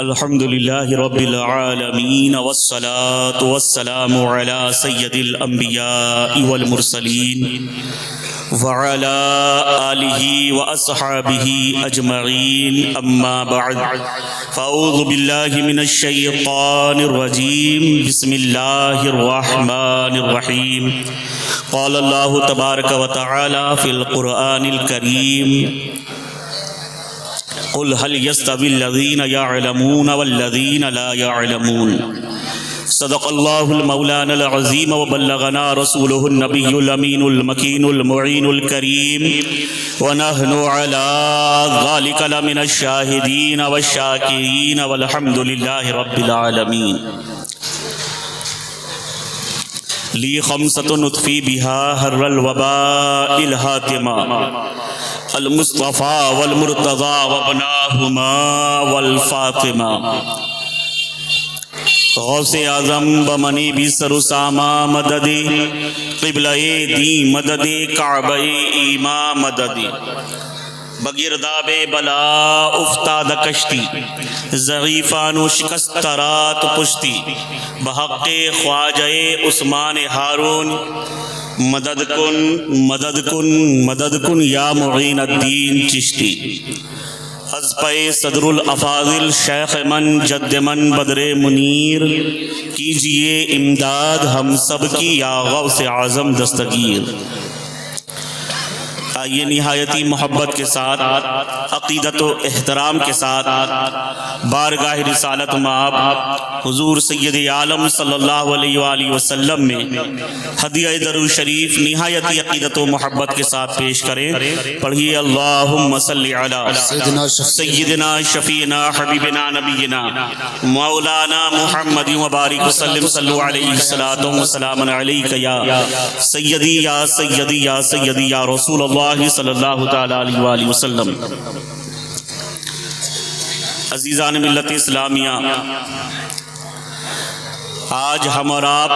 الحمد لله رب العالمين والصلاة والسلام على سيد الأنبياء والمرسلين وعلى آله وأصحابه أجمعين أما بعد فأعوذ بالله من الشيطان الرجيم بسم الله الرحمن الرحيم قال الله تبارك وتعالى في القرآن الكريم قل هل يستوي الذين يعلمون والذين لا يعلمون صدق الله المولانا العظيم وبلغنا رسوله النبي الأمين المكين المعين الكريم ونحن على ذلك لمن الشاهدين والشاكرين والحمد لله رب العالمين لي خمسة نطفي بها هر الوباء الهاتما المصطفى والمرتضى وابناهما والفاطمہ غوث اعظم بمنی بھی سرسامہ مدد قبلہ دی مدد کعبہ ایما مدد بگرداب بلا افتاد کشتی ضعیفان و شکست رات پشتی بحق خواجہ عثمان ہارون مدد کن یا معین الدین چشتی حزبِ صدر الافاضل شیخ من جد من بدر منیر کیجئے امداد ہم سب کی یا غوث اعظم دستگیر۔ آئیے نہایتی محبت کے ساتھ عقیدت و احترام کے ساتھ بارگاہ رسالت مآب حضور سید عالم صلی اللہ علیہ وآلہ وسلم میں ہدیہ درود شریف نہایتی عقیدت و محبت کے ساتھ پیش کریں۔ پڑھیے اللہم صلی علی سیدنا شفیعنا حبیبنا نبینا مولانا محمد وبارک وسلم صلو علیہ الصلاۃ والسلام علیک یا سیدی یا سیدی یا سیدی یا رسول اللہ صلی اللہ تعالی علیہ وآلہ وسلم۔ عزیزان ملت اسلامیہ، آج ہم اور آپ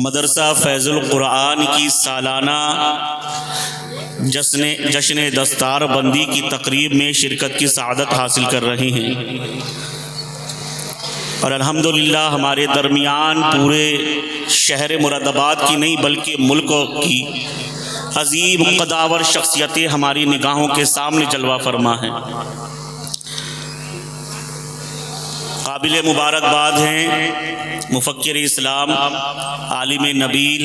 مدرسہ فیض القرآن کی سالانہ جشن دستار بندی کی تقریب میں شرکت کی سعادت حاصل کر رہے ہیں، اور الحمدللہ ہمارے درمیان پورے شہر مراد آباد کی نہیں بلکہ ملک کی عظیم قداور شخصیتیں ہماری نگاہوں کے سامنے جلوہ فرما ہیں۔ قابل مبارکباد ہیں مفکر اسلام، عالم نبیل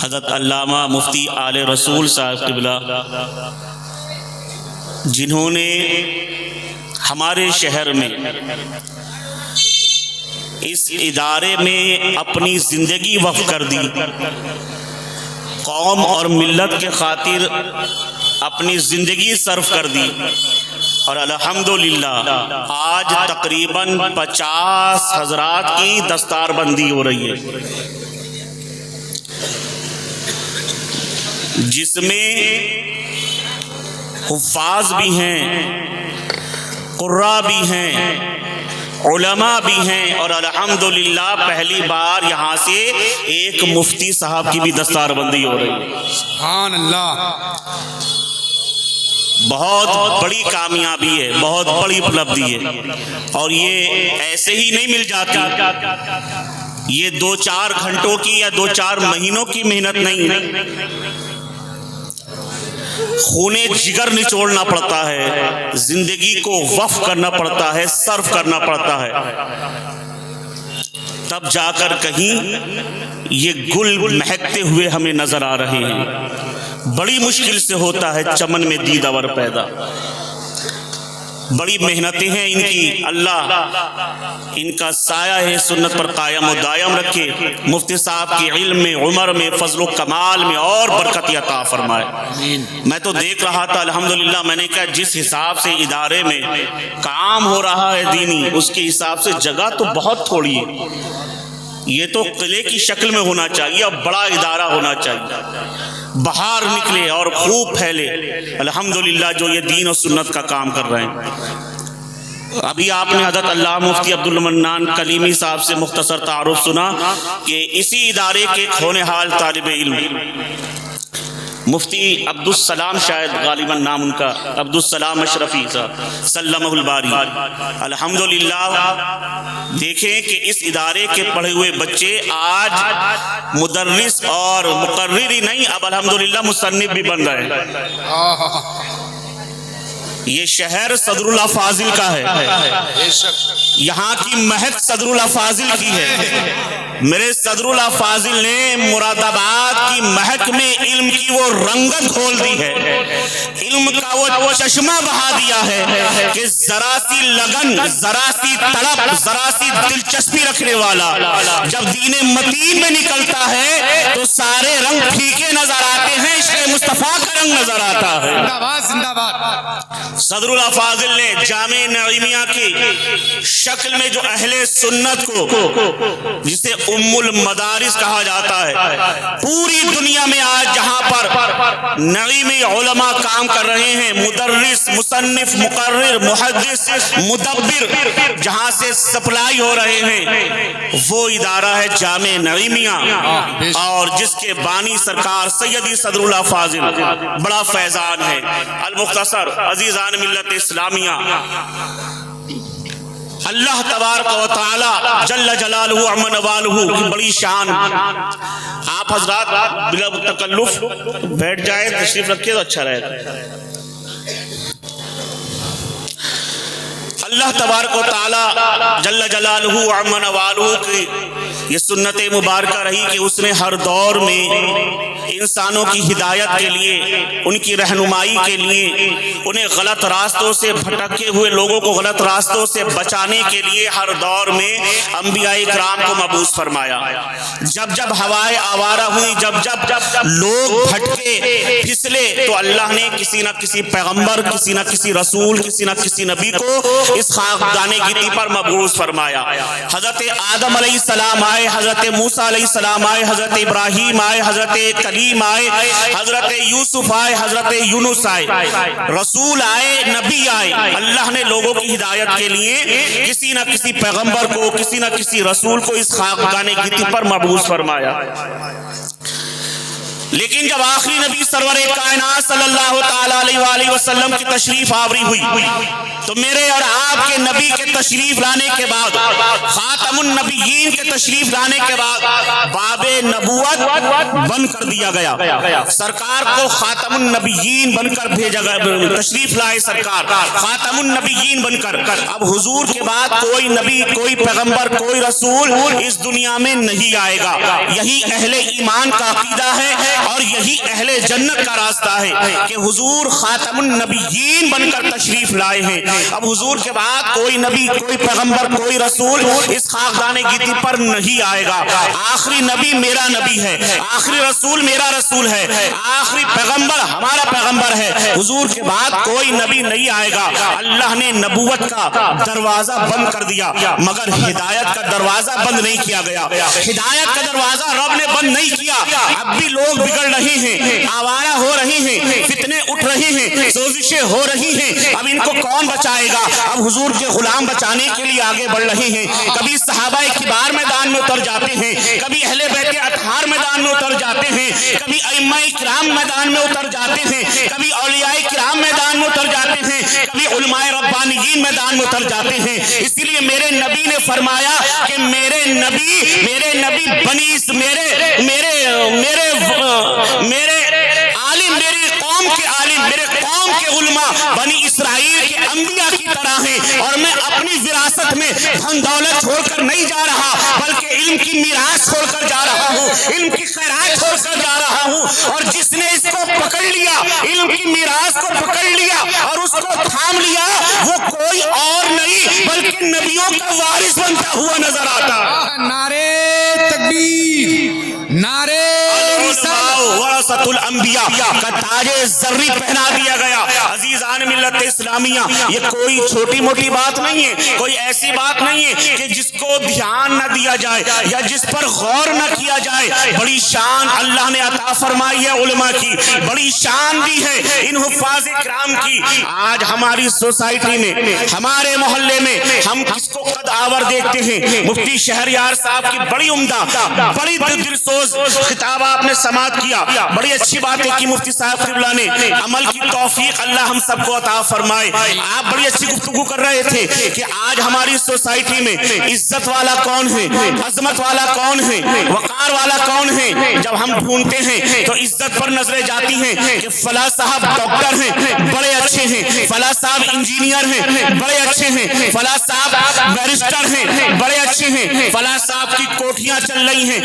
حضرت علامہ مفتی آل رسول صاحب قبلہ، جنہوں نے ہمارے شہر میں اس ادارے میں اپنی زندگی وقف کر دی، قوم اور ملت کے خاطر اپنی زندگی صرف کر دی، اور الحمدللہ آج تقریباً 50 حضرات کی دستار بندی ہو رہی ہے، جس میں حفاظ بھی ہیں، قراء بھی ہیں، علماء بھی ہیں، اور الحمدللہ پہلی بار یہاں سے ایک مفتی صاحب کی بھی دستار بندی ہو رہی ہے۔ سبحان اللہ، بہت بڑی کامیابی ہے، بہت بڑی اپلبدھی ہے، اور یہ ایسے ہی نہیں مل جاتی، یہ 2-4 گھنٹوں کی یا 2-4 مہینوں کی محنت نہیں، خون جگر نچوڑنا پڑتا ہے، زندگی کو وقف کرنا پڑتا ہے، صرف کرنا پڑتا ہے، تب جا کر کہیں یہ گل مہکتے ہوئے ہمیں نظر آ رہے ہیں۔ بڑی مشکل سے ہوتا ہے چمن میں دیدور پیدا، بڑی محنتیں ہیں ان کی، اللہ ان کا سایہ ہے سنت پر قائم و دائم رکھے، مفتی صاحب کی علم میں، عمر میں، فضل و کمال میں اور برکت عطا فرمائے۔ میں تو دیکھ رہا تھا الحمدللہ، میں نے کہا جس حساب سے ادارے میں کام ہو رہا ہے دینی، اس کے حساب سے جگہ تو بہت تھوڑی ہے، یہ تو قلعے کی شکل میں ہونا چاہیے اور بڑا ادارہ ہونا چاہیے، باہر نکلے اور خوب پھیلے الحمدللہ جو یہ دین و سنت کا کام کر رہے ہیں۔ ابھی آپ نے حضرت علامہ مفتی عبدالمنان کلیمی صاحب سے مختصر تعارف سنا کہ اسی ادارے کے ہونہال طالب علم مفتی عبدالسلام شاید غالباً نام ان کا عبدالسلام اشرفی صاحب سلمہ الباری، الحمدللہ دیکھیں کہ اس ادارے کے پڑھے ہوئے بچے آج مدرس اور مقرر ہی نہیں، اب الحمدللہ مصنف بھی بن رہے ہیں۔ یہ شہر صدر اللہ فاضل کا ہے، یہاں کی مہک صدر اللہ فاضل کی ہے۔ میرے صدر اللہ فاضل نے مراد آباد کی مہک میں علم کی وہ رنگت کھول دی ہے، علم کا وہ چشمہ بہا دیا ہے کہ ذرا سی لگن، ذرا سی تڑپ، ذرا سی دلچسپی رکھنے والا جب دین متین میں نکلتا ہے تو سارے رنگ پھیکے نظر آتے ہیں، عشق مصطفیٰ کا رنگ نظر آتا ہے۔ زندہ باد۔ صدر اللہ فاضل نے جامع نعیمیہ کی شکل میں جو اہل سنت کو، جسے ام المدارس کہا جاتا ہے، پوری دنیا میں آج جہاں پر نعیمی علماء کام کر رہے ہیں، مدرس، مصنف، مقرر، محدث، مدبر، جہاں سے سپلائی ہو رہے ہیں، وہ ادارہ ہے جامع نعیمیہ، اور جس کے بانی سرکار سیدی صدر اللہ فاضل بڑا فیضان ہے۔ المختصر عزیزان ملت اسلامیہ، اللہ تبارک و تعالی جل جلالہ عم نوالہ کی بڑی شان۔ آپ حضرات بلا تکلف بیٹھ جائیں، تشریف رکھیے تو اچھا رہے گا۔ اللہ تبارک و تعالی جل جلالہ عم نوالہ کی یہ سنت مبارکہ رہی کہ اس نے ہر دور میں انسانوں کی ہدایت کے لیے، ان کی رہنمائی کے لیے، انہیں غلط راستوں سے بھٹکے ہوئے لوگوں کو غلط راستوں سے بچانے کے لیے ہر دور میں انبیاء کرام کو مبعوث فرمایا۔ جب جب ہوائیں آوارہ ہوئی، جب جب لوگ بھٹکے پھسلے، تو اللہ نے کسی نہ کسی پیغمبر، کسی نہ کسی رسول، کسی نہ کسی نبی کو اس خاکدانِ گتی پر مبعوث فرمایا۔ حضرت آدم علیہ السلام آئے، حضرت موسیٰ علیہ السلام آئے، حضرت ابراہیم آئے، حضرت کلیم آئے، حضرت یوسف آئے، حضرت یونس آئے، رسول آئے، نبی آئے۔ اللہ نے لوگوں کی ہدایت کے لیے کسی نہ کسی پیغمبر کو، کسی نہ کسی رسول کو اس خاکدانِ گتی پر مبعوث فرمایا۔ لیکن جب آخری نبی سرور کائنات صلی اللہ تعالیٰ علیہ وآلہ وسلم کی تشریف آوری ہوئی تو میرے اور آپ کے نبی کے تشریف لانے کے بعد، خاتم النبیین کے تشریف لانے کے بعد باب نبوت بند کر دیا گیا۔ سرکار کو خاتم النبیین بن کر بھیجا گیا، تشریف لائے سرکار خاتم النبیین بن کر۔ اب حضور کے بعد کوئی نبی، کوئی پیغمبر، کوئی رسول اس دنیا میں نہیں آئے گا۔ یہی اہل ایمان کا عقیدہ ہے اور یہی اہل جنت کا راستہ ہے کہ حضور خاتم النبیین بن کر تشریف لائے ہیں۔ اب حضور کے بعد کوئی نبی، کوئی پیغمبر، کوئی رسول اس خاکدانِ گتی پر نہیں آئے گا۔ آخری نبی میرا نبی ہے، آخری رسول میرا رسول ہے، آخری پیغمبر ہمارا پیغمبر ہے۔ حضور کے بعد کوئی نبی نہیں آئے گا۔ اللہ نے نبوت کا دروازہ بند کر دیا، مگر ہدایت کا دروازہ بند نہیں کیا گیا۔ ہدایت کا دروازہ رب نے بند نہیں کیا۔ اب بھی لوگ بگڑ رہے ہیں، آوارہ ہو رہے ہیں، فتنے اٹھ رہے ہیں، سوزشیں ہو رہی ہیں۔ اب ان کو کون بچائے گا؟ اب حضور کے غلام بچانے کے لیے آگے بڑھ رہے ہیں۔ کبھی صحابہ کبار میدان میں اتر جاتے ہیں، کبھی اہل بیت اطہار میدان میں اتر جاتے ہیں، کبھی ائمہ کرام میدان میں اتر جاتے ہیں، کبھی اولیاء کرام میدان میں اتر جاتے ہیں، کبھی علماء ربانیین میدان میں اتر جاتے ہیں۔ اسی لیے میرے نبی نے فرمایا کہ میرے نبی میرے عالم، میری قوم کے عالم، میرے قوم کے علماء بنی اسرائیل کے انبیاء کی طرح ہیں، اور میں اپنی وراثت میں دھن دولت چھوڑ کر نہیں جا رہا، بلکہ علم کی میراث چھوڑ کر جا رہا ہوں، علم کی خیرات چھوڑ کر جا رہا ہوں۔ اور جس نے اس کو پکڑ لیا، علم کی میراث کو پکڑ لیا اور اس کو تھام لیا، وہ کوئی اور نہیں بلکہ نبیوں کا وارث بنتا ہوا نظر آتا۔ نعرے تکبیر، نعرے ورثۃ الانبیاء کا تاج زرعی پہنا دیا گیا۔ عزیزان ملت اسلامیہ، یہ کوئی چھوٹی موٹی بات نہیں ہے، کوئی ایسی بات نہیں ہے کہ جس کو دھیان نہ دیا جائے یا جس پر غور نہ کیا جائے۔ بڑی شان اللہ نے عطا فرمائی ہے علماء کی، بڑی شان دی ہے ان حفاظ کرام کی کی آج ہماری سوسائٹی میں ہمارے محلے میں ہم کس کو قد آور دیکھتے ہیں؟ مفتی شہریار صاحب کی بڑی عمدہ بڑی دلسوز خطاب آپ نے سماعت کیا، بڑی اچھی باتیں کی مفتی صاحب قبلہ نے، عمل کی توفیق اللہ ہم سب کو عطا فرمائے۔ آپ بڑی اچھی گفتگو کر رہے تھے کہ آج ہماری سوسائٹی میں عزت والا کون ہے، عظمت والا کون ہے، وقار والا کون ہے؟ جب ہم ڈھونڈتے ہیں تو عزت پر نظریں جاتی ہیں کہ فلاں صاحب ڈاکٹر ہیں بڑے اچھے ہیں، فلاں صاحب انجینئر ہیں بڑے اچھے ہیں، فلاں صاحب بیرسٹر ہیں بڑے اچھے ہیں، فلاں صاحب کی کوٹھیاں چل رہی ہیں،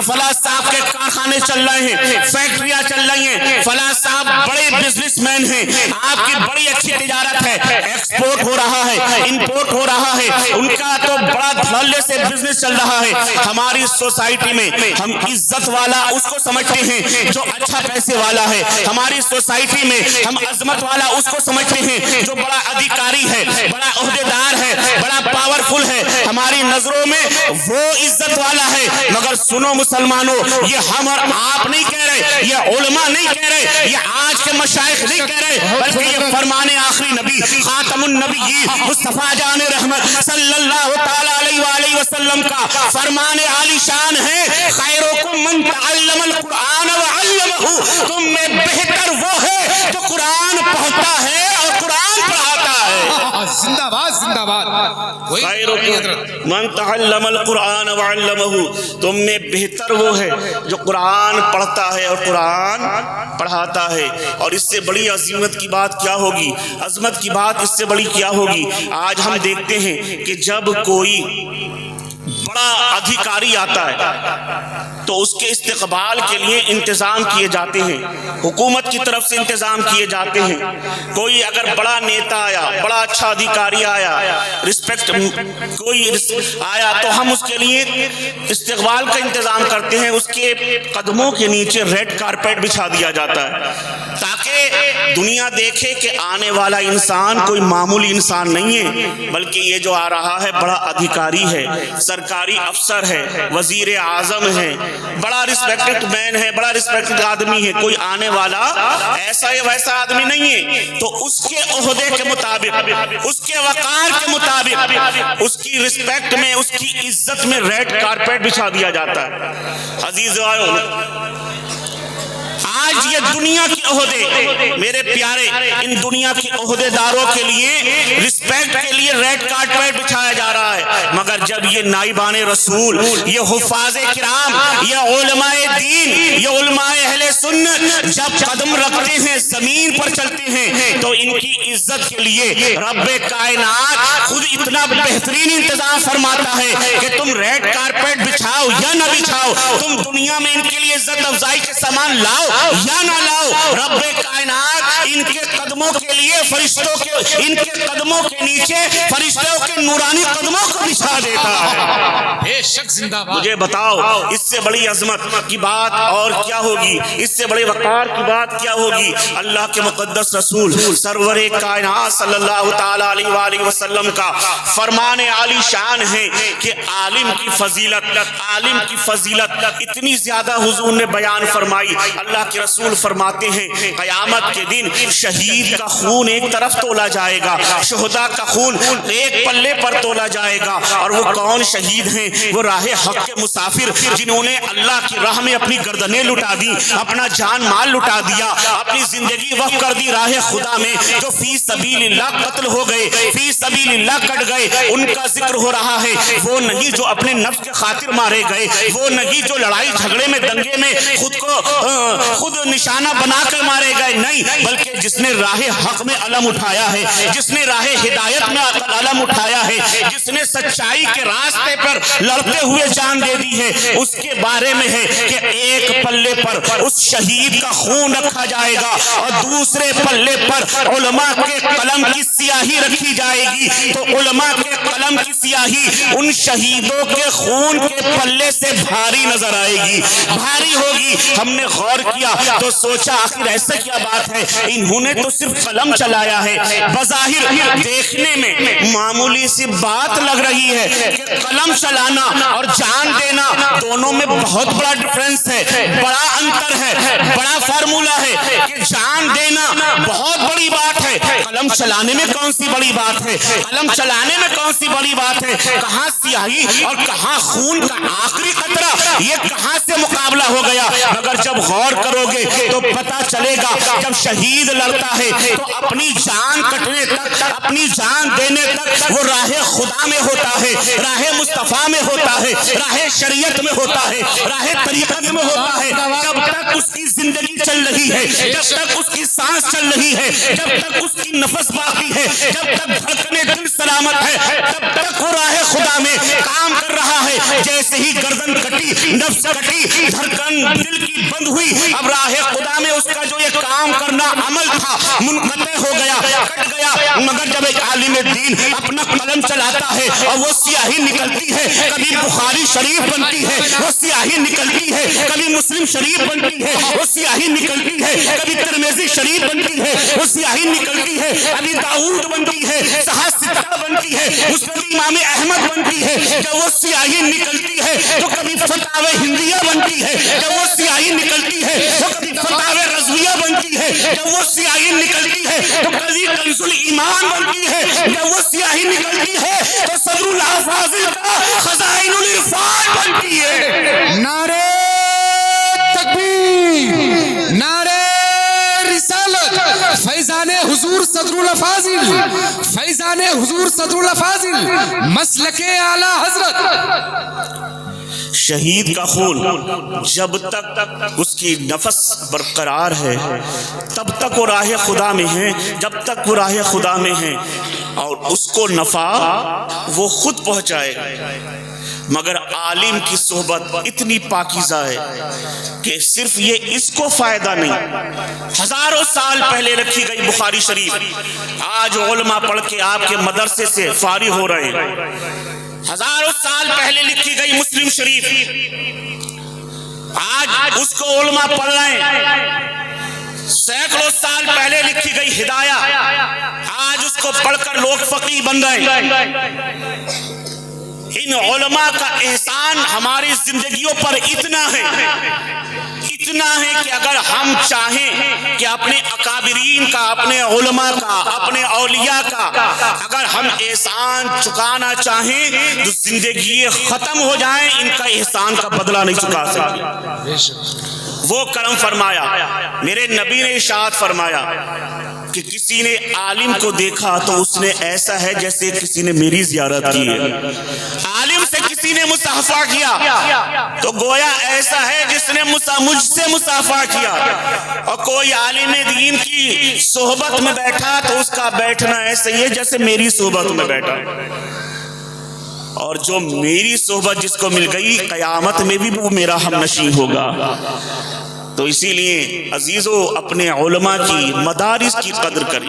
فلاں صاحب کے کارخانے چل رہے ہیں، فیکٹریاں چل رہی ہیں، فلاں صاحب بڑے بزنس مین ہیں، آپ کی بڑی اچھی تجارت ہے، ایکسپورٹ ہو رہا ہے، امپورٹ ہو رہا ہے، ان کا تو بڑا دھڑلے سے بزنس چل رہا ہے۔ ہماری سوسائٹی میں ہم عزت والا اس کو سمجھتے ہیں جو اچھا پیسے والا ہے، ہماری سوسائٹی میں ہم عظمت والا اس کو سمجھتے ہیں جو بڑا ادھیکاری ہے، بڑا عہدیدار ہے، بڑا پاورفل ہے، ہماری نظروں میں وہ عزت والا ہے۔ مگر سنو مسلمانوں، یہ ہم اور آپ نہیں کہہ رہے، یہ علماء نہیں کہہ رہے، یہ آج کے مشائخ نہیں کہہ رہے، بلکہ یہ فرمان آخری نبی خاتم النبیین مصطفیٰ جان رحمت صلی اللہ تعالی علیہ وآلہ وسلم کا فرمان عالی شان ہے، خیرکم من تعلم القرآن وعلمہ، تم میں بہتر وہ ہے جو قرآن پڑھتا ہے اور قرآن پڑھاتا ہے۔ زندہ باد زندہ باد۔ خیرکم من تعلم القرآن وعلمہ، تم میں بہتر وہ ہے جو قرآن پڑھتا ہے اور قرآن پڑھاتا ہے۔ اور اس سے بڑی عظمت کی بات کیا ہوگی، عظمت کی بات اس سے بڑی کیا ہوگی؟ آج ہم دیکھتے ہیں کہ جب کوئی بڑا ادھیکاری آتا ہے تو اس کے استقبال کے لیے انتظام کیے جاتے ہیں، حکومت کی طرف سے انتظام کیے جاتے ہیں۔ کوئی اگر بڑا نیتا آیا، بڑا اچھا ادھیکاری آیا، رسپیکٹ کوئی آیا تو ہم اس کے لیے استقبال کا انتظام کرتے ہیں، اس کے قدموں کے نیچے ریڈ کارپیٹ بچھا دیا جاتا ہے تاکہ دنیا دیکھے کہ آنے والا انسان کوئی معمولی انسان نہیں ہے، بلکہ یہ جو آ رہا ہے بڑا ادھیکاری ہے، سرکاری افسر ہے، وزیر اعظم ہے، بڑا رسپیکٹڈ مین ہے، بڑا رسپیکٹڈ آدمی ہے، کوئی آنے والا ایسا یا ویسا آدمی نہیں ہے۔ تو اس کے عہدے کے مطابق، اس کے وقار کے مطابق، اس کی رسپیکٹ میں، اس کی عزت میں ریڈ کارپیٹ بچھا دیا جاتا ہے۔ عزیزو، آج یہ دنیا کی عہدے، میرے پیارے، ان دنیا کی عہدے داروں کے لیے رسپیکٹ کے لیے ریڈ کارپیٹ بچھایا جا رہا ہے، مگر جب یہ نائبان رسول، یہ حفاظ کرام، یہ علماء دین، یہ علماء اہل سنت جب قدم رکھتے ہیں، زمین پر چلتے ہیں، تو ان کی عزت کے لیے رب کائنات خود اتنا بہترین انتظام فرماتا ہے کہ تم ریڈ کارپیٹ بچھاؤ یا نہ بچھاؤ، تم دنیا میں ان کے لیے عزت افزائی کے سامان لاؤ یا نہ لاؤ، رب کائنات ان کے قدموں کے لیے فرشتوں کے، ان کے قدموں کے نیچے فرشتوں کے نورانی قدموں کو بچھا دیتا ہے۔ بے شک زندہ باد۔ مجھے بتاؤ اس سے بڑی عظمت کی بات اور کیا ہوگی، اس سے بڑے وقار کی بات کیا ہوگی؟ اللہ کے مقدس رسول سرور کائنات صلی اللہ تعالی علیہ وآلہ وسلم کا فرمان عالی شان ہے کہ عالم کی فضیلت، عالم کی فضیلت اتنی زیادہ حضور نے بیان فرمائی۔ اللہ کے رسول فرماتے ہیں قیامت کے دن شہید کا خون ایک طرف تولا جائے گا، شہداء کا خون ایک پلے پر تولا جائے گا، اور وہ کون شہید ہیں؟ وہ راہ حق کے مسافر جنہوں نے اللہ کی راہ میں اپنی گردنیں لٹا دی، اپنا جان مال لٹا دیا، اپنی زندگی وقف کر دی راہ خدا میں، جو فی سبیل اللہ قتل ہو گئے، فی سبیل اللہ کٹ گئے، ان کا ذکر ہو رہا ہے۔ وہ نہیں جو اپنے نفس کے خاطر مارے گئے، وہ نہیں جو لڑائی جھگڑے میں، دنگے میں خود کو خود نشانہ بنا کر مارے گئے، نہیں، بلکہ جس نے راہ حق میں علم اٹھایا ہے، جس نے راہ ہدایت میں علم اٹھایا ہے، جس نے سچائی کے راستے پر لڑتے ہوئے جان دے دی ہے، اس کے بارے میں ہے کہ ایک پلے پر اس شہید کا خون رکھا جائے گا اور دوسرے پلے پر علماء کے قلم کی سیاہی رکھی جائے گی۔ تو علماء کے قلم کی سیاہی ان شہیدوں کے خون کے پلے سے بھاری نظر آئے گی، بھاری ہوگی۔ ہم نے غور کیا تو سوچا آخر ایسا کیا بات ہے، انہوں نے تو صرف قلم چلایا ہے، بظاہر دیکھنے میں معمولی سی بات لگ رہی ہے کہ قلم چلانا اور جان دینا دونوں میں بہت بڑا ڈفرنس ہے، بڑا انتر ہے، بڑا فارمولا ہے کہ جان دینا بہت بڑی بات ہے، قلم چلانے میں کون سی بڑی بات ہے؟ قلم چلانے میں کون سی بڑی بات ہے؟ کہاں سیاہی اور کہاں خون کا آخری قطرہ، یہ کہاں سے مقابلہ ہو گیا؟ مگر جب غور کرو گے تو پتا چلے گا، جب شہید لڑتا ہے تو اپنی جان کٹنے تک، اپنی جان دینے تک وہ راہ خدا میں ہوتا ہے، راہ مصطفیٰ میں ہوتا ہے، راہ شریعت میں ہوتا ہے، راہ طریقت میں ہوتا ہے۔ جب تک اس کی زندگی چل رہی ہے، جب تک اس کی سانس چل رہی ہے، جب تک اس کی نفس باقی ہے، جب تک دھڑکنے دل سلامت ہے، تب تک وہ راہ خدا میں کام کر رہا ہے۔ جیسے ہی گردن کٹی، نفس کٹی، دھڑکن دل کی بند ہوئی، اب راہ خدا میں اس کا جو یہ کام کرنا عمل تھا منقطع ہو گیا، کٹ گیا۔ مگر جب ایک عالم دین اپنا قلم چلاتا ہے اور وہ سیاہی نکلتی ہے، کبھی بخاری شریف بنتی ہے، وہ سیاہی نکلتی ہے، کبھی مسلم شریف بنتی ہے، وہ سیاہی نکلتی ہے، کبھی ترمذی شریف بنتی ہے، وہ سیاہی نکلتی ہے، ابھی داؤد بنتی ہے، صحاح ستہ بنتی ہے، مسند امام احمد بنتی ہے۔ جب وہ سیاہی نکلتی ہے تو کبھی فتاوی ہندیہ بنتی ہے، جب وہ سیاہی نکلتی ہے تو کبھی فتاوی رضویہ بنتی ہے، جب وہ سیاہی نکلتی ہے تو کبھی کنز الایمان بنتی ہے، جب وہ سیاہی نکلتی ہے تو صدر الحفاظ کا خزائن العرفان بنتی ہے۔ نعرہ تکبیر، نعرہ رسالت، فیضان حضور صدر الافاضل، فیضان حضور صدر الافاضل، مسلک اعلی حضرت۔ شہید کا خون جب تک اس کی نفس برقرار ہے تب تک وہ راہ خدا میں ہے، جب تک وہ راہ خدا میں ہے، اور اس کو نفع وہ خود پہنچائے گا۔ مگر عالم کی صحبت اتنی پاکیزہ ہے کہ صرف یہ اس کو فائدہ نہیں، ہزاروں سال پہلے رکھی گئی بخاری شریف آج علماء پڑھ کے آپ کے مدرسے سے فارغ ہو رہے ہیں، ہزاروں سال پہلے لکھی گئی مسلم شریف آج اس کو علماء پڑھ رہے ہیں، سینکڑوں سال پہلے لکھی گئی ہدایہ آج اس کو پڑھ کر لوگ فقیہ بن رہے ہیں۔ ان علماء کا احسان ہماری زندگیوں پر اتنا ہے کہ اگر ہم چاہیں کہ اپنے اکابرین کا، اپنے علماء کا، اپنے اولیاء کا اگر ہم احسان چکانا چاہیں تو زندگی ختم ہو جائیں، ان کا احسان کا بدلہ نہیں چکا سکتے۔ وہ کرم فرمایا، میرے نبی نے ارشاد فرمایا کہ کسی نے عالم کو دیکھا تو اس نے ایسا ہے جیسے کسی نے میری زیارت کی ہے، عالم سے کسی نے مصافحہ کیا تو گویا ایسا ہے جس نے مجھ سے مصافحہ کیا، اور کوئی عالم دین کی صحبت میں بیٹھا تو اس کا بیٹھنا ایسا ہی ہے جیسے میری صحبت میں بیٹھا، اور جو میری صحبت جس کو مل گئی قیامت میں بھی وہ میرا ہم نشین ہوگا۔ تو اسی لیے عزیزو اپنے علماء کی مدارس کی قدر کریں،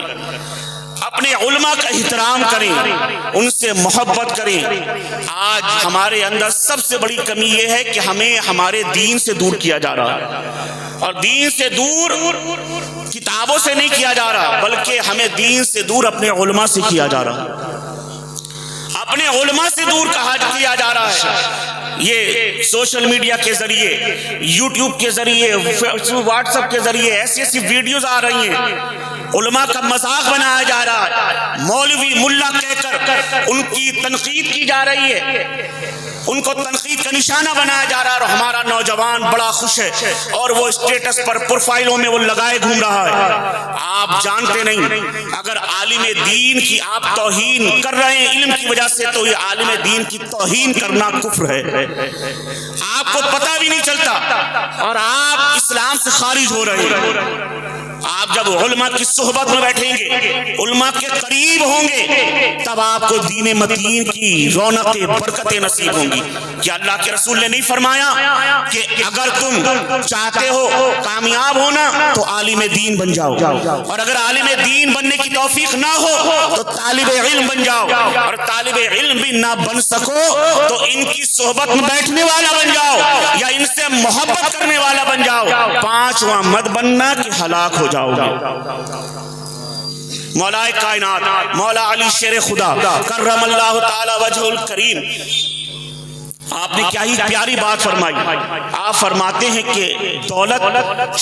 اپنے علماء کا احترام کریں، ان سے محبت کریں۔ آج ہمارے اندر سب سے بڑی کمی یہ ہے کہ ہمیں ہمارے دین سے دور کیا جا رہا ہے، اور دین سے دور کتابوں سے نہیں کیا جا رہا بلکہ ہمیں دین سے دور اپنے علماء سے کیا جا رہا ہے، اپنے علماء سے دور کیا جا رہا ہے۔ یہ سوشل میڈیا کے ذریعے، یوٹیوب کے ذریعے، واٹس ایپ کے ذریعے ایسی ایسی ویڈیوز آ رہی ہیں، علماء کا مذاق بنایا جا رہا ہے، مولوی ملا کہہ کر ان کی تنقید کی جا رہی ہے، ان کو تنقید کا نشانہ بنایا جا رہا ہے، اور ہمارا نوجوان بڑا خوش ہے اور وہ اسٹیٹس پر پروفائلوں میں وہ لگائے گھوم رہا ہے۔ آپ جانتے نہیں اگر عالم دین کی آپ توہین کر رہے ہیں علم کی وجہ سے تو یہ عالم دین کی توہین کرنا کفر ہے، آپ کو پتہ بھی نہیں چلتا اور آپ اسلام سے خارج ہو رہے ہیں۔ آپ جب علماء کی صحبت میں بیٹھیں گے، علماء کے قریب ہوں گے، تب آپ کو دین متین کی رونقیں برکتیں نصیب ہوں گی۔ کیا اللہ کے رسول نے نہیں فرمایا کہ اگر تم چاہتے ہو کامیاب ہونا تو عالم دین بن جاؤ، اور اگر عالم دین بننے کی توفیق نہ ہو تو طالب علم بن جاؤ، اور طالب علم بھی نہ بن سکو تو ان کی صحبت میں بیٹھنے والا بن جاؤ یا ان سے محبت کرنے والا بن جاؤ، پانچواں مت بننا کہ ہلاک ہو جاؤ گے۔ مولا کائنات مولا علی شیر خدا کرم اللہ تعالی وجہ الکریم آپ نے کیا ہی پیاری بات فرمائی. آپ فرماتے ہیں کہ دولت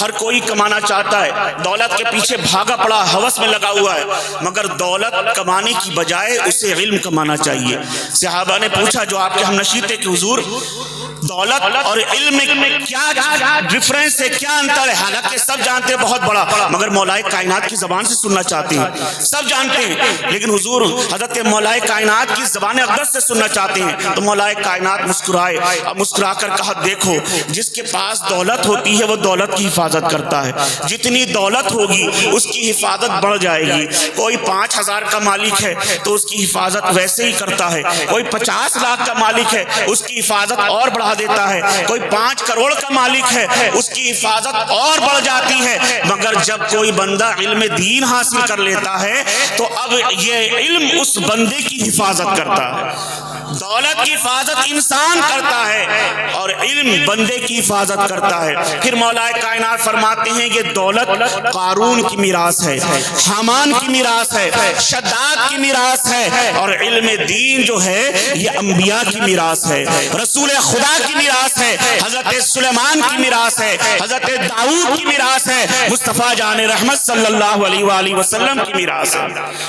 ہر کوئی کمانا چاہتا ہے, دولت کے پیچھے بھاگا پڑا ہوس میں لگا ہوا ہے, مگر دولت کمانے کی بجائے اسے علم کمانا چاہیے. صحابہ نے پوچھا جو آپ کے ہم نشید تھے کہ حضور دولت اور علم میں کیا ڈفرنس ہے, کیا انتر ہے؟ حالانکہ سب جانتے ہیں بہت بڑا, مگر مولا کائنات کی زبان سے سننا چاہتے ہیں. سب جانتے ہیں لیکن حضور حضرت مولا کائنات کی زبان اقدس سے سننا چاہتے ہیں. تو مولا کائنات مسکرائے, اب مسکرا کر کہا دیکھو جس کے پاس دولت ہوتی ہے وہ دولت کی حفاظت کرتا ہے, جتنی دولت ہوگی اس کی حفاظت بڑھ جائے گی. کوئی 5,000 کا مالک ہے تو اس کی حفاظت ویسے ہی کرتا ہے, کوئی 50 لاکھ کا مالک ہے اس کی حفاظت اور بڑھا دیتا ہے, کوئی 5 کروڑ کا مالک ہے اس کی حفاظت اور بڑھ جاتی ہے. مگر جب کوئی بندہ علم دین حاصل کر لیتا ہے تو اب یہ علم اس بندے کی حفاظت کرتا ہے. دولت کی حفاظت انسان کرتا ہے اور علم بندے کی حفاظت کرتا ہے. پھر مولا کائنات فرماتے ہیں یہ دولت قارون کی میراث ہے, حامان کی میراث ہے, شداد کی میراث ہے, اور علم دین جو ہے یہ انبیاء کی میراث ہے, رسول خدا کی میراث ہے, حضرت سلیمان کی میراث ہے, حضرت داؤد کی میراث ہے, مصطفیٰ جان رحمت صلی اللہ علیہ وآلہ وسلم کی میراث ہے.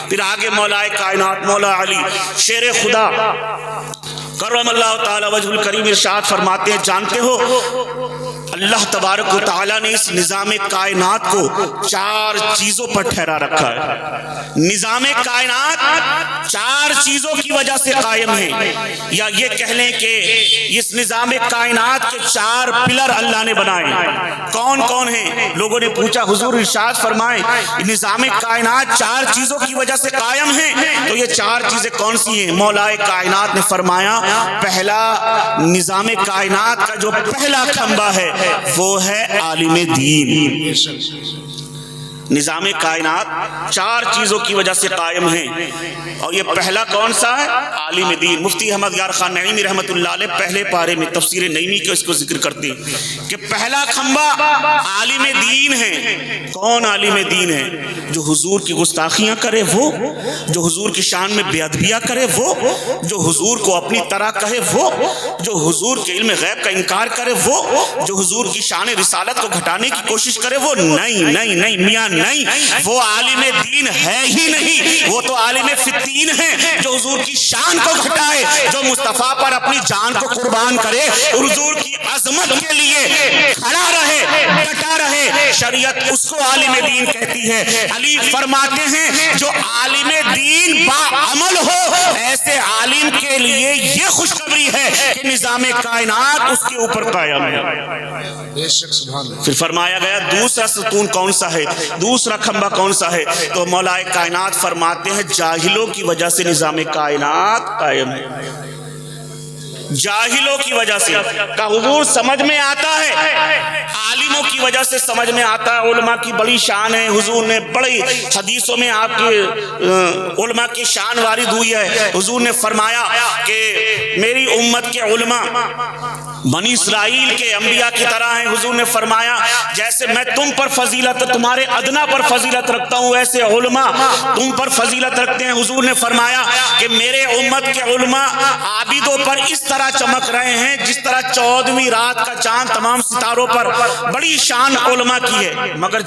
پھر آگے مولا کائنات مولا علی شیر خدا کرم اللہ تعالی وجہ الکریم ارشاد فرماتے ہیں جانتے ہو اللہ تبارک و تعالی نے اس نظام کائنات کو 4 چیزوں پر ٹھہرا رکھا ہے. نظام کائنات 4 چیزوں کی وجہ سے قائم ہے, یا یہ کہہ لیں کہ اس نظام کائنات کے 4 پلر اللہ نے بنائے. کون کون ہیں؟ لوگوں نے پوچھا حضور ارشاد فرمائیں نظام کائنات 4 چیزوں کی وجہ سے قائم ہے, تو یہ 4 چیزیں کون سی ہیں؟ مولا کائنات نے فرمایا پہلا نظام کائنات کا جو پہلا کھمبا ہے وہ ہے عالم دین. نظام کائنات 4 چیزوں کی وجہ سے قائم ہیں, اور یہ پہلا کون سا ہے؟ عالم دین. مفتی احمد یار خان نعیمی رحمت اللہ علیہ پہلے پارے میں تفسیر نعیمی کے اس کو ذکر کرتے ہیں کہ پہلا کھمبا عالم دین ہے. کون عالم دین ہے؟ جو حضور کی گستاخیاں کرے وہ, جو حضور کی شان میں بے ادبیاں کرے وہ, جو حضور کو اپنی طرح کہے وہ, جو حضور کے علم غیب کا انکار کرے وہ, جو حضور کی شان رسالت کو گھٹانے کی کوشش کرے وہ. نہیں میاں نہیں, وہ عالم دین ہے ہی نہیں, وہ تو عالم فتین ہے جو حضور کی شان کو گھٹائے, جو مصطفیٰ پر اپنی جان کو قربان کرے, حضور کی عظمت کے لیے کھڑا رہے, ڈٹا رہے. شریعت اس کو عالم دین کہتی ہے. علی فرماتے ہیں جو عالم دین باعمل ہو ایسے عالم کے لیے یہ خوشخبری ہے کہ نظام کائنات اس کے اوپر قائم ہے. پھر فرمایا گیا دوسرا ستون کون سا ہے, دوسرا کھمبا کون سا ہے؟ تو مولا کائنات فرماتے ہیں جاہلوں کی وجہ سے نظام کائنات قائم ہے. جاہلوں کی وجہ سے کا حضور سمجھ میں آتا ہے, عالموں کی وجہ سے سمجھ میں آتا ہے. علماء کی بڑی شان ہے, حضور نے بڑی حدیثوں میں آپ کے علماء کی شان وارد ہوئی ہے. حضور نے فرمایا کہ میری امت کے علماء بنی اسرائیل کے انبیاء کی طرح ہیں. حضور نے فرمایا جیسے میں تم پر فضیلت تمہارے ادنا پر فضیلت رکھتا ہوں ویسے علماء تم پر فضیلت رکھتے ہیں. حضور نے فرمایا کہ میرے امت کے علماء عابدوں پر اس طرح چمک رہے ہیں جس طرح 14ویں رات کا چاند تمام ستاروں پر. بڑی شان علماء کی ہے, مگر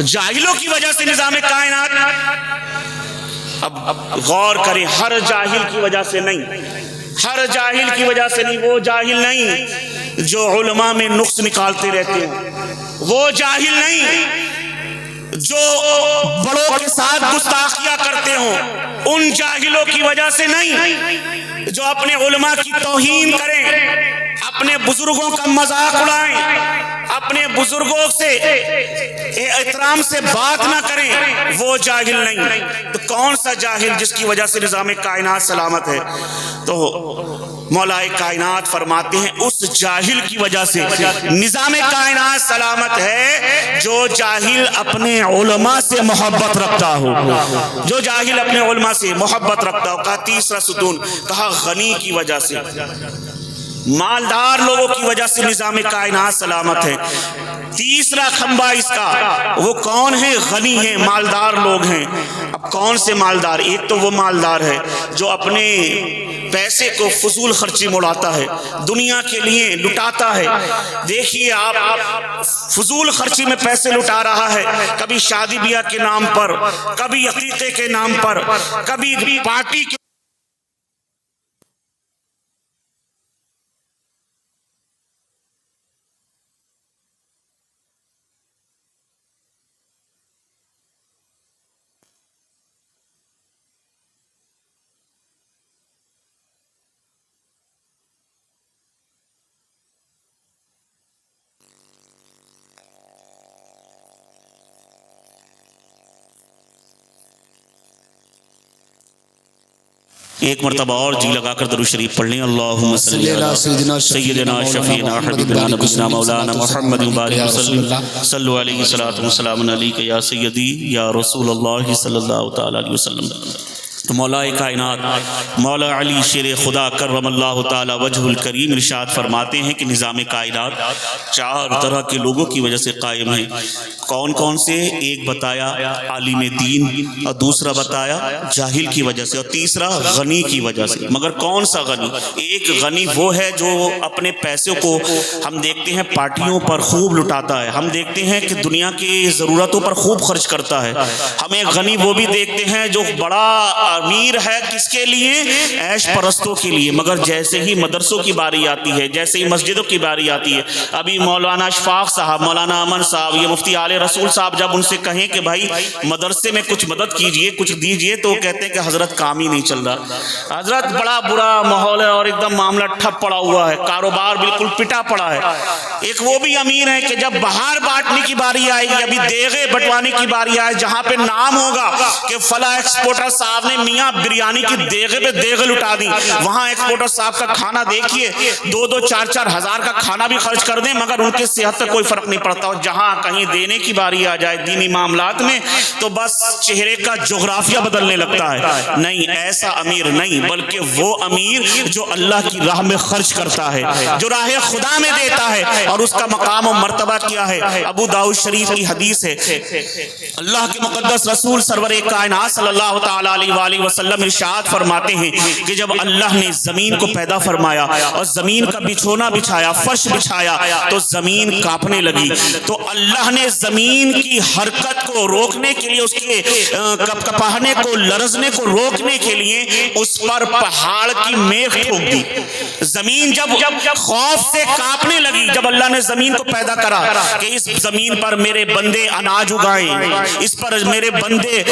جاہلوں کی وجہ سے نظام کائنات. اب غور کریں, ہر جاہل کی وجہ سے نہیں, ہر جاہل کی وجہ سے نہیں. وہ جاہل نہیں جو علماء میں نقص نکالتے رہتے ہیں, وہ جاہل نہیں جو بڑوں کے ساتھ گستاخیاں کرتے ہوں, ان جاہلوں کی وجہ سے نہیں جو اپنے علماء کی توہین کریں, اپنے بزرگوں کا مذاق اڑائیں, اپنے بزرگوں سے احترام سے بات نہ کریں, وہ جاہل نہیں. تو کون سا جاہل جس کی وجہ سے نظام کائنات سلامت ہے؟ تو مولا کائنات فرماتے ہیں اس جاہل کی وجہ سے نظام کائنات سلامت ہے جو جاہل اپنے علماء سے محبت رکھتا ہو, جو جاہل اپنے علماء سے محبت رکھتا ہو. کہا تیسرا ستون, کہا غنی کی وجہ سے. مالدار لوگوں کی وجہ سے نظام کائنات سلامت ہے۔ تیسرا کھمبا اس کا وہ کون ہے؟ غنی ہیں، مالدار لوگ ہیں۔ اب کون سے مالدار؟ ایک تو وہ مالدار ہے جو اپنے پیسے کو فضول خرچی میں اڑاتا ہے، دنیا کے لیے لٹاتا ہے۔ دیکھیے آپ فضول خرچی میں پیسے لٹا رہا ہے، کبھی شادی بیاہ کے نام پر، کبھی عقیقے کے نام پر، کبھی پارٹی کے ایک مرتبہ اور جی لگا کر درود شریف پڑھ لیں۔ اللہم صلی علی سیدنا شفیعنا حبیبنا نبینا مولانا محمد بارک وسلم صلو علیہ الصلوۃ والسلام علیک یا سیدی یا رسول اللہ صلی اللہ تعالی علیہ وسلم۔ تو مولا کائنات مولا علی شیر خدا کرم اللہ تعالی وجہ الکریم ارشاد فرماتے ہیں کہ نظام کائنات چار طرح کے لوگوں کی وجہ سے قائم ہے۔ کون کون سے؟ ایک بتایا عالم دین، اور دوسرا بتایا جاہل کی وجہ سے، اور تیسرا غنی کی وجہ سے۔ مگر کون سا غنی؟ ایک غنی وہ ہے جو اپنے پیسوں کو ہم دیکھتے ہیں پارٹیوں پر خوب لٹاتا ہے، ہم دیکھتے ہیں کہ دنیا کی ضرورتوں پر خوب خرچ کرتا ہے۔ ہم ایک غنی وہ بھی دیکھتے ہیں جو بڑا امیر ہے، کس کے لیے؟ عیش پرستوں کے لیے۔ مگر جیسے ہی مدرسوں کی باری آتی ہے، جیسے ہی مسجدوں کی باری آتی ہے، ابھی مولانا اشفاق صاحب، مولانا امن صاحب، یہ مفتی آل رسول صاحب جب ان سے کہیں کہ بھائی مدرسے میں کچھ مدد کیجئے، کچھ دیجئے، تو وہ کہتے ہیں کہ حضرت کام ہی نہیں چل رہا، حضرت بڑا برا ماحول ہے اور ایک دم معاملہ ٹھپ پڑا ہوا ہے، کاروبار بالکل پٹا پڑا ہے۔ ایک وہ بھی امیر ہے کہ جب بہار بانٹنے کی باری آئے گی، ابھی دیغے بٹوانے کی باری آئے، جہاں پہ نام ہوگا کہ فلاں ایکسپورٹر صاحب نے میاں بریانی کی دیغے پہ دیغے لٹا دی، وہاں ایکسپورٹر صاحب کا کھانا دیکھیے، 2-4 ہزار کا کھانا بھی خرچ کر دیں مگر ان کے صحت پہ کوئی فرق نہیں پڑتا۔ اور جہاں کہیں دینے کی باری آ جائے دینی معاملات میں تو بس چہرے کا جغرافیہ بدلنے لگتا ہے۔ نہیں، ایسا امیر نہیں، بلکہ وہ امیر جو اللہ کی راہ میں خرچ کرتا ہے، جو راہ خدا میں دیتا ہے، اور اس کا مقام و مرتبہ کیا ہے؟ ابو داؤد شریف کی حدیث ہے، اللہ کے مقدس رسول سرور کائنات صلی اللہ تعالی علیہ وآلہ وسلم ارشاد فرماتے ہیں کہ جب اللہ نے زمین کو پیدا فرمایا اور زمین کا بچھونا بچھایا، فرش بچھایا، تو زمین کانپنے لگی۔ تو اللہ نے زمین کی حرکت کو روکنے کے لیے، اس کے کپکپانے کو، لرزنے کو روکنے کے لیے اس پر پہاڑ کی میخ ٹھوک دی۔ زمین جب خوف سے کانپنے لگی، جب اللہ نے زمین کو پیدا کرا کہ اس زمین پر میرے بندے اناج اگائیں، اس پر میرے بندے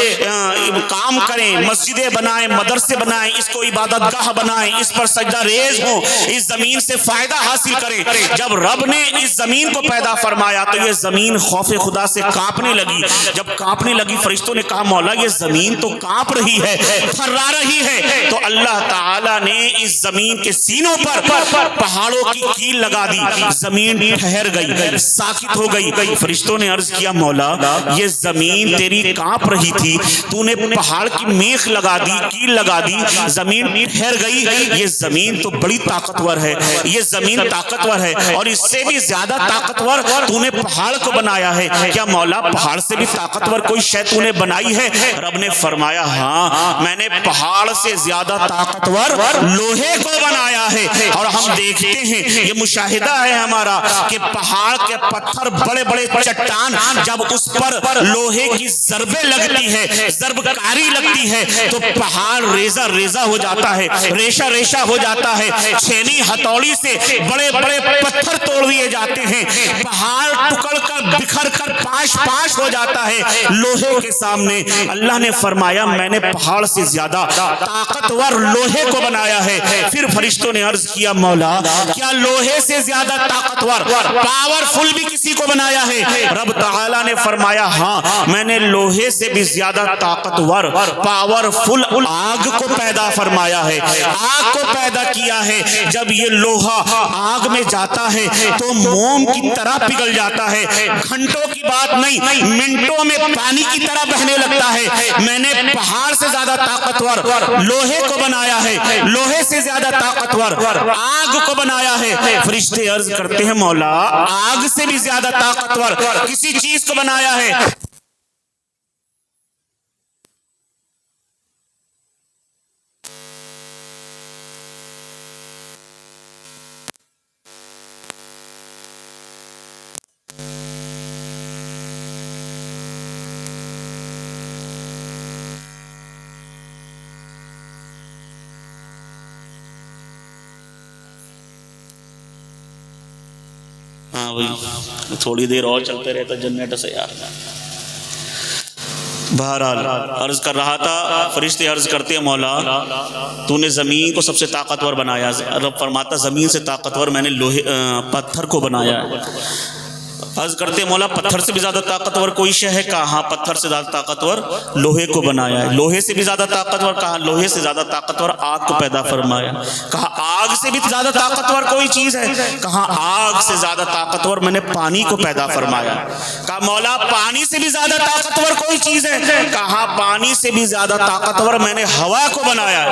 کام کریں، مسجدیں بنائیں، مدرسے بنائیں، اس کو عبادت گاہ بنائیں، اس پر سجدہ ریز ہوں، اس زمین سے فائدہ حاصل کریں۔ جب رب نے اس زمین کو پیدا فرمایا تو یہ زمین خوف خدا سے کانپنے لگی۔ جب کانپنے لگی، فرشتوں نے کہا مولا یہ زمین تو کانپ رہی ہے، تھرا رہی ہے۔ تو اللہ تعالیٰ نے اس زمین کے سینوں پر پہاڑوں کی کیل لگا دی، زمین ٹھہر گئی، ساکت ہو گئی۔ فرشتوں نے عرض کیا مولا یہ زمین تیری کانپ رہی تھی، تو نے پہاڑ کی میخ لگا دی، کیل لگا دی، زمین ٹھہر گئی۔ یہ زمین تو بڑی طاقتور ہے، یہ زمین طاقتور ہے، اور اس سے بھی زیادہ طاقتور تو نے پہاڑ کو بنایا ہے۔ کیا مولا پہاڑ سے بھی طاقتور کوئی شے تو نے بنائی ہے؟ رب نے فرمایا ہاں، میں نے پہاڑ سے زیادہ طاقتور لوہے کو بنایا ہے۔ اور ہم دیکھتے ہیں، یہ مشاہدہ ہے ہمارا کہ پہاڑ کے پتھر بڑے بڑے چٹان جب اس پر لوہے کی ضربیں لگتی ہے، ضرب کاری لگتی ہے، تو پہاڑ ریزہ ریزہ ہو جاتا ہے، ریشہ ریشہ ہو جاتا ہے۔ چھینی ہتھوڑی سے بڑے بڑے پتھر توڑ دیے جاتے ہیں، پہاڑ ٹکڑ کر بکھر کر پاش پاش ہو جاتا ہے لوہے کے سامنے۔ اللہ نے فرمایا میں نے پہاڑ سے زیادہ طاقتور لوہے کو بنایا ہے۔ پھر فرشتوں نے عرض کیا مولا کیا لوہے سے زیادہ طاقتور پاورفل بھی کسی کو بنایا ہے؟ رب تعالیٰ نے فرمایا ہاں، میں نے لوہے سے بھی زیادہ طاقتور پاورفل آگ کو پیدا فرمایا ہے، آگ کو پیدا کیا ہے۔ جب یہ لوہا آگ میں جاتا ہے تو موم کی طرح پگھل جاتا ہے، گھنٹوں کی بات نہیں، منٹوں میں پانی کی کی طرح بہنے لگتا ہے، میں نے پہاڑ سے زیادہ طاقتور لوہے کو بنایا ہے، لوہے سے زیادہ طاقتور آگ کو بنایا ہے۔ فرشتے عرض کرتے ہیں مولا آگ سے بھی زیادہ طاقتور کسی چیز کو بنایا ہے؟ ہاں بھائی تھوڑی دیر اور چلتے رہتا جنریٹر سے یار۔ بہرحال عرض کر رہا تھا، فرشتے عرض کرتے ہیں مولا تو نے زمین کو سب سے طاقتور بنایا، رب فرماتا زمین سے طاقتور میں نے لوہے پتھر کو بنایا ہے۔ عرض کرتے ہیں مولا پتھر سے بھی زیادہ طاقتور کوئی شے ہے؟ کہا ہاں پتھر سے زیادہ طاقتور لوہے کو بنایا ہے۔ لوہے سے بھی زیادہ طاقتور؟ کہا لوہے سے زیادہ طاقتور آگ کو پیدا فرمایا۔ کہا آگ سے بھی زیادہ طاقتور کوئی چیز ہے؟ کہا آگ سے زیادہ طاقتور میں نے پانی کو پیدا فرمایا۔ کہا مولا پانی سے بھی زیادہ طاقتور کوئی چیز ہے؟ کہا پانی سے بھی زیادہ طاقتور میں نے ہوا کو بنایا۔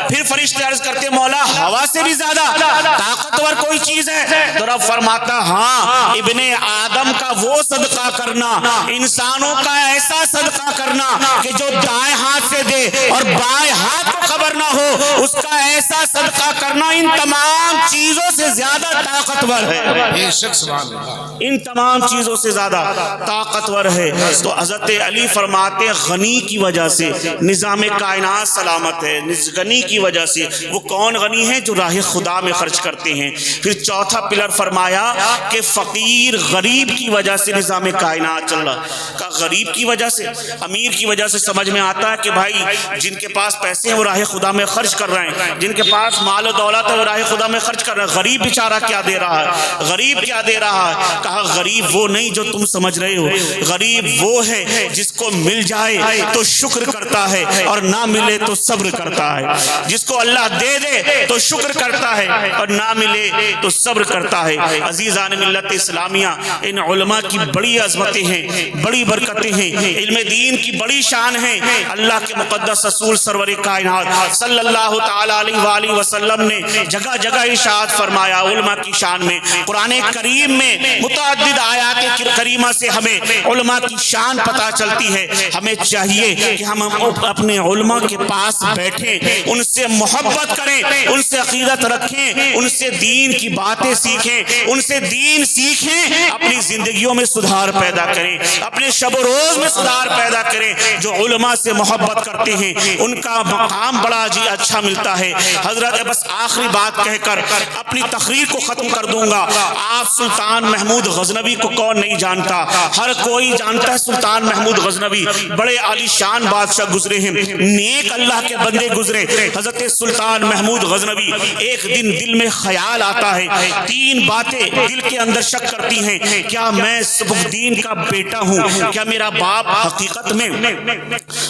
پھر فرشتے عرض کرتے ہیں مولا ہوا سے بھی زیادہ طاقتور کوئی چیز ہے؟ تو رب فرماتا ہاں ابن آدم کا وہ صدقہ کرنا، انسانوں کا ایسا صدقہ کرنا کہ جو دائیں ہاتھ سے دے اور بائیں ہاتھ کو خبر نہ ہو، اس کا ایسا صدقہ کرنا ان تمام چیزوں سے زیادہ طاقتور ہے۔ بے شک سبحان اللہ، ان تمام چیزوں سے زیادہ طاقتور ہے۔ تو حضرت علی فرماتے ہیں غنی کی وجہ سے نظام کائنات سلامت ہے، غنی کی وجہ سے۔ وہ کون غنی ہے؟ جو راہ خدا میں خرچ کرتے ہیں۔ پھر چوتھا پلر فرمایا کہ فقیر غریب کی وجہ سے نظام کائنات چل رہا۔ کہ غریب کی وجہ سے، امیر کی وجہ سے سمجھ میں آتا ہے کہ بھائی جن کے پاس پیسے ہیں وہ راہ خدا میں خرچ کر رہے ہیں، جن کے پاس مال و دولت ہے وہ راہ خدا میں خرچ کر رہے ہیں۔ غریب بیچارہ کیا دے رہا ہے؟ غریب کیا دے رہا ہے؟ کہا غریب وہ نہیں جو تم سمجھ رہے ہو، غریب وہ ہے جس کو مل جائے تو شکر کرتا ہے اور نہ ملے تو صبر کرتا ہے، جس کو اللہ دے دے تو شکر کرتا ہے اور نہ ملے تو صبر کرتا ہے۔ عزیزان ملت اسلامیہ، ان علماء کی بڑی عظمتیں ہیں، بڑی برکتیں ہیں، علم دین کی بڑی شان ہے۔ اللہ کے مقدس رسول سرور کائنات صلی اللہ تعالی علیہ وآلہ وسلم نے جگہ جگہ ارشاد فرمایا علماء کی شان میں۔ قرآن کریم میں متعدد آیات کریمہ سے ہمیں علماء کی شان پتہ چلتی ہے۔ ہمیں چاہیے کہ ہم اپنے علماء کے پاس بیٹھیں، ان سے محبت کریں، ان سے عقیدت رکھیں، ان سے دین کی باتیں سیکھیں، ان سے دین سیکھیں، اپنی زندگیوں میں سدھار پیدا کریں، اپنے شب و روز میں سدھار پیدا کریں۔ جو علماء سے محبت کرتے ہیں ان کا مقام بڑا اچھا ملتا ہے۔ حضرت بس آخری بات کہہ کر اپنی تقریر کو ختم کر دوں گا۔ آپ سلطان محمود غزنوی کو کون نہیں جانتا؟ ہر کوئی جانتا ہے سلطان محمود غزنوی بڑے عالی شان بادشاہ گزرے ہیں، نیک اللہ کے بندے گزرے۔ حضرت سلطان محمود غزنوی ایک دن دل میں خیال آتا ہے، تین باتیں دل کے اندر شک کرتی ہیں، کیا میں سبکدین کا بیٹا ہوں؟ کیا میرا باپ حقیقت میں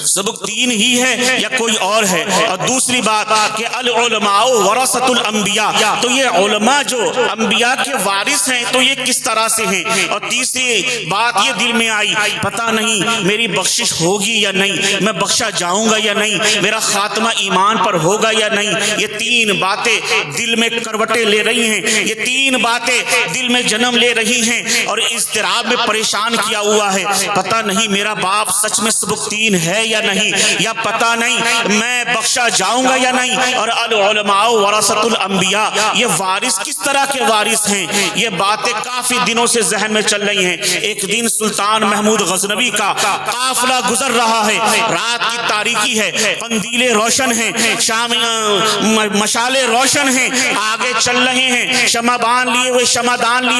سبکدین ہی ہے یا کوئی اور ہے؟ اور دوسری بات کہ العلماء ورثۃ الانبیاء، تو یہ علماء جو انبیاء کے وارث ہیں تو یہ کس طرح سے ہیں؟ اور تیسری بات یہ دل میں آئی، پتہ نہیں میری بخشش ہوگی یا نہیں، میں بخشا جاؤں گا یا نہیں، میرا خاتمہ ایمان پر ہوگا یا نہیں۔ یہ تین باتیں دل میں کروٹیں لے رہی ہیں، یہ تین باتیں دل میں جنم لے رہی ہیں اور اضطراب میں پریشان کیا ہوا ہے۔ پتہ نہیں میرا باپ سچ میں سبکدین ہے یا نہیں، یا پتہ نہیں میں بخشا جاؤں گا یا نہیں۔ اور العلماء ورثۃ الانبیاء، یہ وارث کس طرح کے وارث ہیں؟ یہ باتیں کافی دنوں سے ذہن میں چل رہی ہیں۔ ایک دن سلطان محمود غزنوی کا قافلہ گزر رہا ہے، رات کی تاریکی ہے، قندیلیں روشن ہیں، مشالیں روشن ہیں، آگے چل رہے ہیں، شمعدان لیے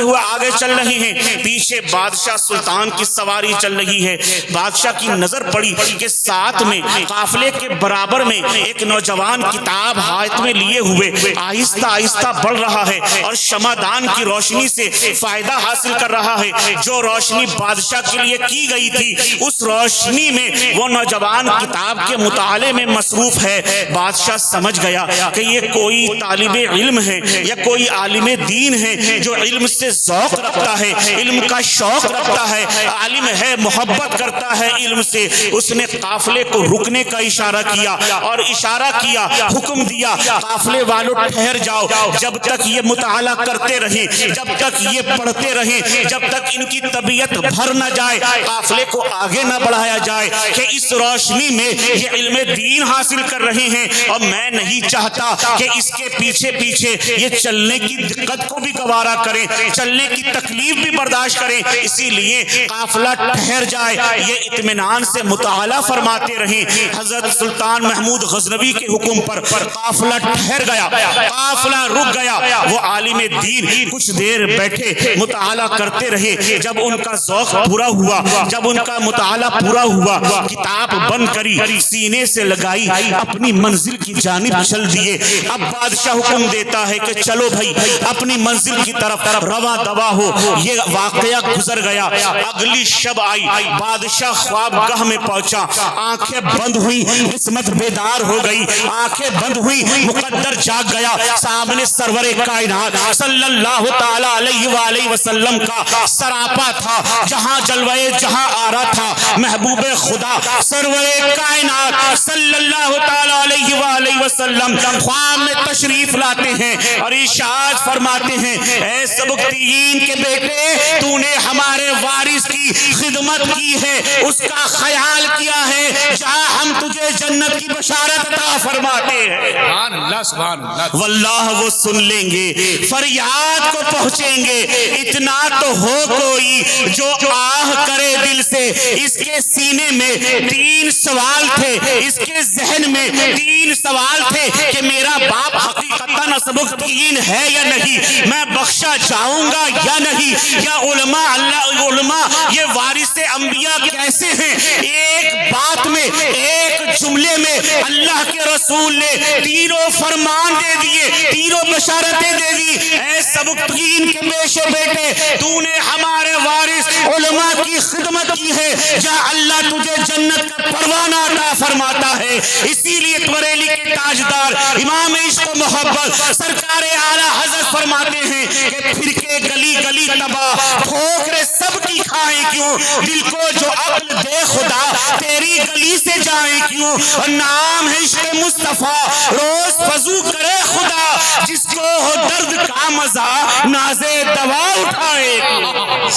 ہوئے آگے چل رہے ہیں، پیچھے بادشاہ سلطان کی سواری چل رہی ہے۔ بادشاہ کی نظر پڑی کہ ساتھ میں قافلے کے برابر میں ایک نوجوان کتاب ہاتھ میں لیے ہوئے آہستہ آہستہ بڑھ رہا ہے اور شمعدان کی روشنی سے فائدہ حاصل کر رہا ہے. جو روشنی بادشاہ کے لیے کی گئی تھی اس روشنی میں وہ نوجوان کتاب کے مطالعے میں مصروف ہے. بادشاہ سمجھ گیا کہ یہ کوئی طالب علم ہے یا کوئی عالم دین ہے جو علم سے ذوق رکھتا ہے, علم کا شوق رکھتا ہے, عالم ہے, محبت کرتا ہے علم سے. اس نے قافلے کو رکنے کا اشارہ کیا اور اشارہ کیا, حکم دیا, قافلے والوں ٹھہر جاؤ, جب تک یہ مطالعہ کرتے رہیں, جب تک یہ پڑھتے رہیں, جب تک ان کی طبیعت بھر نہ جائے, قافلے کو آگے نہ بڑھایا جائے کہ اس روشنی میں یہ علم دین حاصل کر رہے ہیں اور میں نہیں چاہتا کہ اس کے پیچھے پیچھے یہ چلنے کی دقت کو بھی گوارا کریں, چلنے کی تکلیف بھی برداشت کریں, اسی لیے قافلہ ٹھہر جائے. یہ اطمینان سے مطالعہ فرماتے رہیں. حضرت سلطان محمود غزنوی کے حکم پر قافلہ ٹھہر گیا, قافلہ رک گیا. وہ عالم دین کچھ دیر بیٹھے مطالعہ کرتے رہے. جب ان کا ذوق پورا ہوا, جب ان کا مطالعہ پورا ہوا, کتاب بند کری, سینے سے لگائی, اپنی منزل کی جانب چل دیے. اب بادشاہ حکم دیتا ہے کہ چلو بھائی اپنی منزل کی طرف رواں دوا ہو. یہ واقعہ گزر گیا. اگلی شب آئی, بادشاہ خوابگاہ میں پہنچا, آنکھیں بند ہوئی, قسمت بیدار ہو گئی, آنکھیں بند ہوئی, مقدر جاگ گیا. سامنے سرور کائنات صلی اللہ تعالی علیہ وآلہ وسلم کا سراپا تھا, جہاں جلوے جہاں آرا تھا. محبوب خدا سرور کائنات صلی اللہ تعالی علیہ وآلہ وسلم خواب میں تشریف لاتے ہیں اور ارشاد فرماتے ہیں, اے سبکتگین کے بیٹے, تو نے ہمارے وارث کی خدمت کی ہے, اس کا خیال کیا ہے, جہاں ہم تجھے جنت کی بشارت عطا فرماتے ہیں. سبحان اللہ, سبحان اللہ. واللہ وہ سن لیں گے, فریاد کو پہنچیں گے. اتنا تو ہو کوئی جو آہ کرے دل سے. اس کے سینے میں 3 سوال تھے, اس کے ذہن میں 3 سوال تھے کہ میرا باپ حقیقتاً سبکتگین ہے یا نہیں, میں بخشا جاؤں گا یا نہیں, یا علماء اللہ علماء یہ وارث انبیاء کیسے ہیں. ایک بات میں, ایک جملے میں اللہ کے رسول نے تینوں فرمان دے دیے, تینوں بشارتیں دے دی. اے سبکتگین کے بیشے بیٹے, تو نے ہمارے وارث علماء کی خدمت کی ہے, جہاں اللہ تجھے جنت کا پروانہ عطا فرماتا ہے. اسی لیے بریلی کے تاجدار امام عشق و محبت سرکار اعلیٰ حضرت فرماتے ہیں کہ پھر کے گلی گلی تباہ, ٹھوکریں سب کی کھائیں کیوں, دل کو جو عقل دے خدا تیری گلی سے جائیں کیوں. اور نام ہے عشق مصطفیٰ, روز فضو کرے خدا, جس کو ہو درد کا مزہ نازے دوا اٹھائے.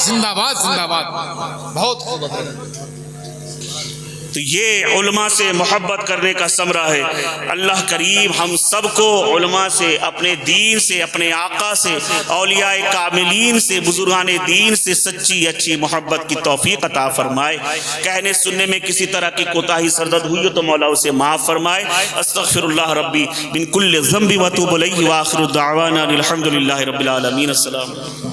زندہ باد, زندہ باد. بہت خوب. تو یہ علماء سے محبت کرنے کا ثمرہ ہے. اللہ کریم ہم سب کو علماء سے, اپنے دین سے, اپنے آقا سے, اولیاء کاملین سے, بزرگان دین سے سچی اچھی محبت کی توفیق عطا فرمائے. کہنے سننے میں کسی طرح کی کوتاہی سردرد ہوئی تو مولا اسے معاف فرمائے. استغفر اللہ ربی من کل ذنب واتوب الیہ, وآخر دعوانا الحمد للہ رب العالمین. السلام.